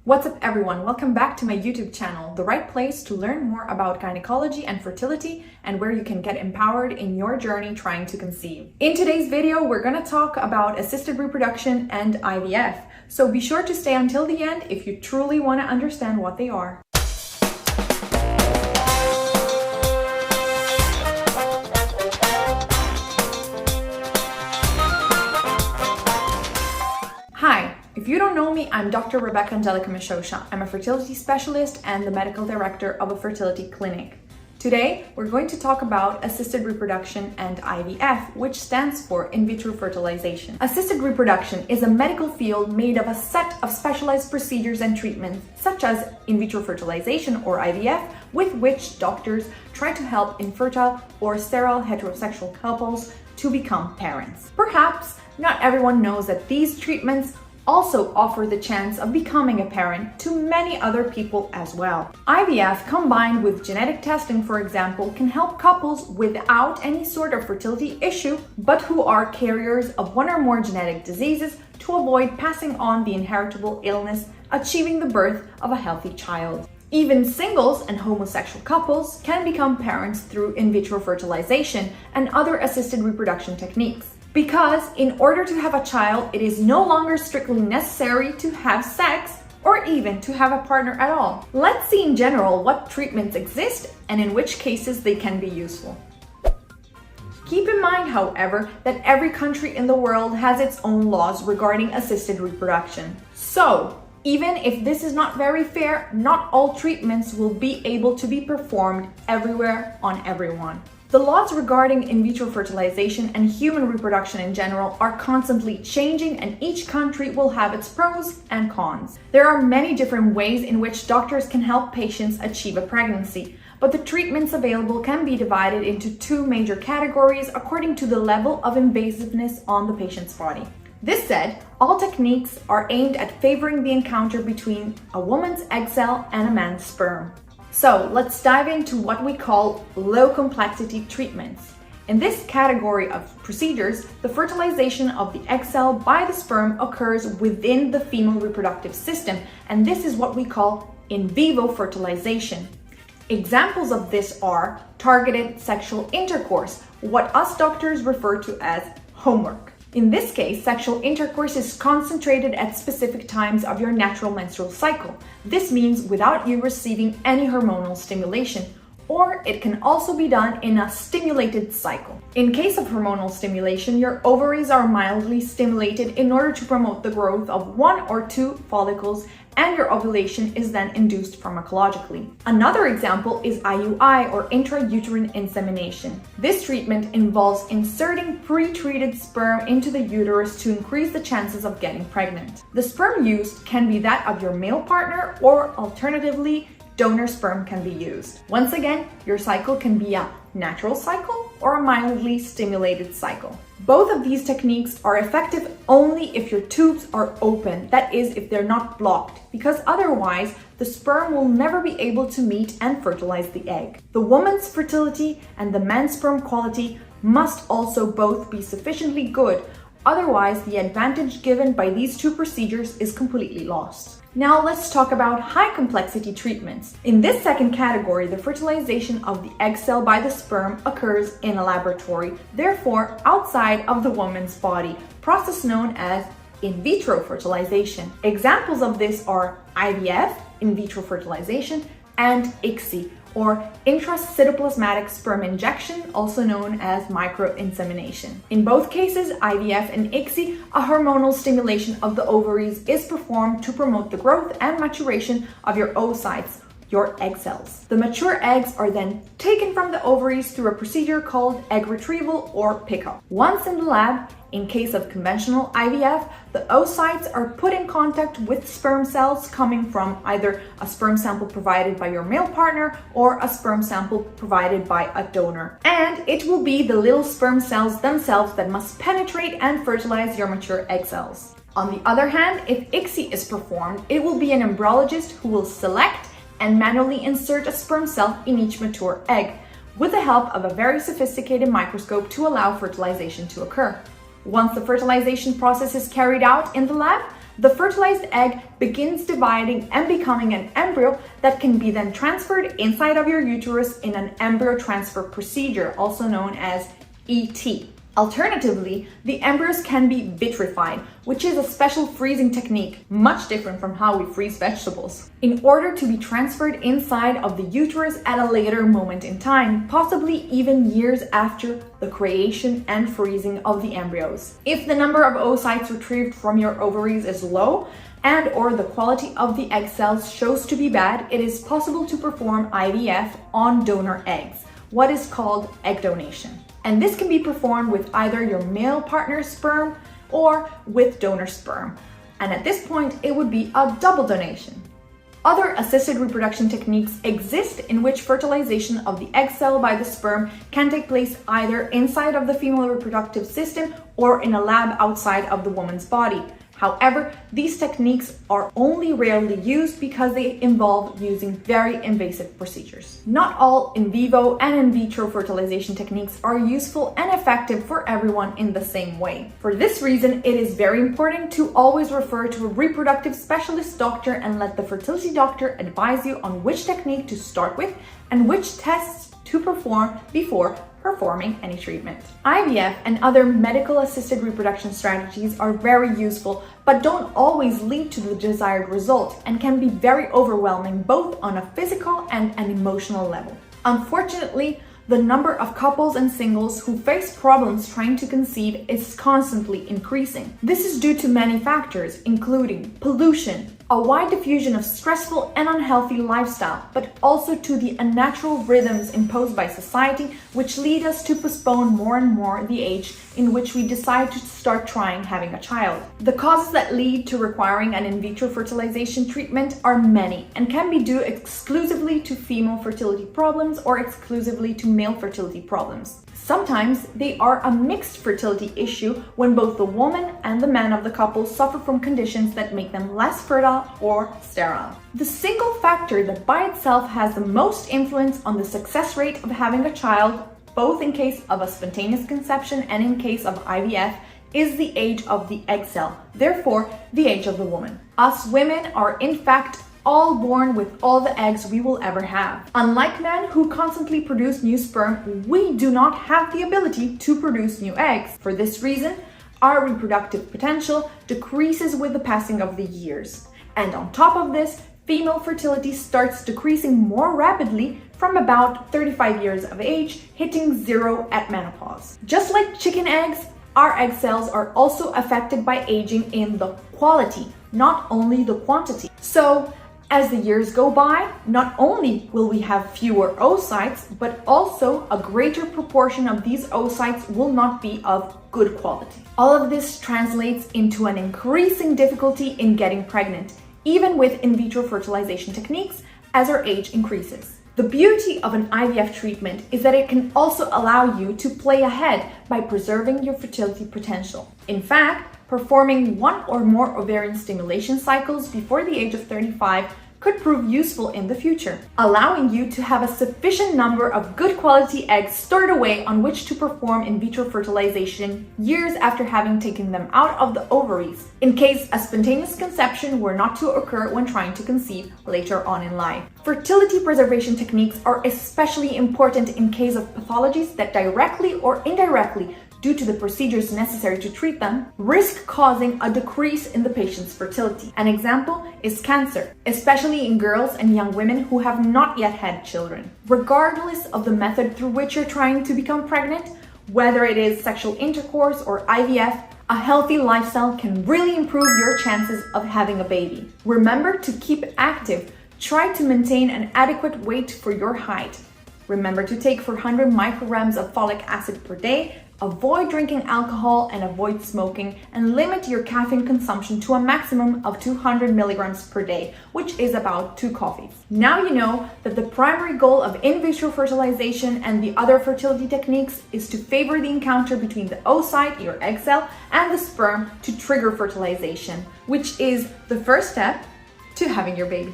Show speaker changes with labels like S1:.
S1: What's up everyone, welcome back to my YouTube channel, the right place to learn more about gynecology and fertility and where you can get empowered in your journey trying to conceive. In today's video, we're going to talk about assisted reproduction and IVF, so be sure to stay until the end if you truly want to understand what they are. Hi. If you don't know me, I'm Dr. Rebecca Angelica Mishosha. I'm a fertility specialist and the medical director of a fertility clinic. Today, we're going to talk about assisted reproduction and IVF, which stands for in vitro fertilization. Assisted reproduction is a medical field made of a set of specialized procedures and treatments, such as in vitro fertilization or IVF, with which doctors try to help infertile or sterile heterosexual couples to become parents. Perhaps not everyone knows that these treatments also offer the chance of becoming a parent to many other people as well. IVF combined with genetic testing, for example, can help couples without any sort of fertility issue, but who are carriers of one or more genetic diseases to avoid passing on the inheritable illness, achieving the birth of a healthy child. Even singles and homosexual couples can become parents through in vitro fertilization and other assisted reproduction techniques. Because in order to have a child, it is no longer strictly necessary to have sex or even to have a partner at all. Let's see in general what treatments exist and in which cases they can be useful. Keep in mind, however, that every country in the world has its own laws regarding assisted reproduction. So, even if this is not very fair, not all treatments will be able to be performed everywhere on everyone. The laws regarding in vitro fertilization and human reproduction in general are constantly changing, and each country will have its pros and cons. There are many different ways in which doctors can help patients achieve a pregnancy, but the treatments available can be divided into two major categories according to the level of invasiveness on the patient's body. This said, all techniques are aimed at favoring the encounter between a woman's egg cell and a man's sperm. So let's dive into what we call low complexity treatments. In this category of procedures, the fertilization of the egg cell by the sperm occurs within the female reproductive system, and this is what we call in vivo fertilization. Examples of this are targeted sexual intercourse, what us doctors refer to as homework. In this case, sexual intercourse is concentrated at specific times of your natural menstrual cycle. This means without you receiving any hormonal stimulation, or it can also be done in a stimulated cycle. In case of hormonal stimulation, your ovaries are mildly stimulated in order to promote the growth of one or two follicles, and your ovulation is then induced pharmacologically. Another example is IUI, or intrauterine insemination. This treatment involves inserting pre-treated sperm into the uterus to increase the chances of getting pregnant. The sperm used can be that of your male partner, or alternatively, donor sperm can be used. Once again, your cycle can be a natural cycle or a mildly stimulated cycle. Both of these techniques are effective only if your tubes are open, that is, if they're not blocked, because otherwise the sperm will never be able to meet and fertilize the egg. The woman's fertility and the man's sperm quality must also both be sufficiently good, otherwise the advantage given by these two procedures is completely lost. Now let's talk about high complexity treatments. In this second category, the fertilization of the egg cell by the sperm occurs in a laboratory, therefore outside of the woman's body, process known as in vitro fertilization. Examples of this are IVF, in vitro fertilization, and ICSI, or intracytoplasmatic sperm injection, also known as microinsemination. In both cases, IVF and ICSI, a hormonal stimulation of the ovaries is performed to promote the growth and maturation of your oocytes, your egg cells. The mature eggs are then taken from the ovaries through a procedure called egg retrieval or pickup. Once in the lab, in case of conventional IVF, the oocytes are put in contact with sperm cells coming from either a sperm sample provided by your male partner or a sperm sample provided by a donor. And it will be the little sperm cells themselves that must penetrate and fertilize your mature egg cells. On the other hand, if ICSI is performed, it will be an embryologist who will select and manually insert a sperm cell in each mature egg, with the help of a very sophisticated microscope to allow fertilization to occur. Once the fertilization process is carried out in the lab, the fertilized egg begins dividing and becoming an embryo that can be then transferred inside of your uterus in an embryo transfer procedure, also known as ET. Alternatively, the embryos can be vitrified, which is a special freezing technique, much different from how we freeze vegetables, in order to be transferred inside of the uterus at a later moment in time, possibly even years after the creation and freezing of the embryos. If the number of oocytes retrieved from your ovaries is low, and or the quality of the egg cells shows to be bad, it is possible to perform IVF on donor eggs, what is called egg donation. And this can be performed with either your male partner's sperm or with donor sperm. And at this point, it would be a double donation. Other assisted reproduction techniques exist in which fertilization of the egg cell by the sperm can take place either inside of the female reproductive system or in a lab outside of the woman's body. However, these techniques are only rarely used because they involve using very invasive procedures. Not all in vivo and in vitro fertilization techniques are useful and effective for everyone in the same way. For this reason, it is very important to always refer to a reproductive specialist doctor and let the fertility doctor advise you on which technique to start with and which tests to perform before performing any treatment. IVF and other medical assisted reproduction strategies are very useful, but don't always lead to the desired result and can be very overwhelming both on a physical and an emotional level. Unfortunately, the number of couples and singles who face problems trying to conceive is constantly increasing. This is due to many factors, including pollution, a wide diffusion of stressful and unhealthy lifestyle, but also to the unnatural rhythms imposed by society, which lead us to postpone more and more the age in which we decide to start trying having a child. The causes that lead to requiring an in vitro fertilization treatment are many and can be due exclusively to female fertility problems or exclusively to male fertility problems. Sometimes they are a mixed fertility issue when both the woman and the man of the couple suffer from conditions that make them less fertile or sterile. The single factor that by itself has the most influence on the success rate of having a child, both in case of a spontaneous conception and in case of IVF, is the age of the egg cell, therefore the age of the woman. Us women are in fact all born with all the eggs we will ever have. Unlike men who constantly produce new sperm, we do not have the ability to produce new eggs. For this reason, our reproductive potential decreases with the passing of the years. And on top of this, female fertility starts decreasing more rapidly from about 35 years of age, hitting 0 at menopause. Just like chicken eggs, our egg cells are also affected by aging in the quality, not only the quantity. So, as the years go by, not only will we have fewer oocytes, but also a greater proportion of these oocytes will not be of good quality. All of this translates into an increasing difficulty in getting pregnant, even with in vitro fertilization techniques, as our age increases. The beauty of an IVF treatment is that it can also allow you to play ahead by preserving your fertility potential. In fact, performing one or more ovarian stimulation cycles before the age of 35 could prove useful in the future, allowing you to have a sufficient number of good quality eggs stored away on which to perform in vitro fertilization years after having taken them out of the ovaries, in case a spontaneous conception were not to occur when trying to conceive later on in life. Fertility preservation techniques are especially important in case of pathologies that directly or indirectly, due to the procedures necessary to treat them, risk causing a decrease in the patient's fertility. An example is cancer, especially in girls and young women who have not yet had children. Regardless of the method through which you're trying to become pregnant, whether it is sexual intercourse or IVF, a healthy lifestyle can really improve your chances of having a baby. Remember to keep active. Try to maintain an adequate weight for your height. Remember to take 400 micrograms of folic acid per day. Avoid drinking alcohol and avoid smoking, and limit your caffeine consumption to a maximum of 200 milligrams per day, which is about 2 coffees. Now you know that the primary goal of in vitro fertilization and the other fertility techniques is to favor the encounter between the oocyte, your egg cell, and the sperm to trigger fertilization, which is the first step to having your baby.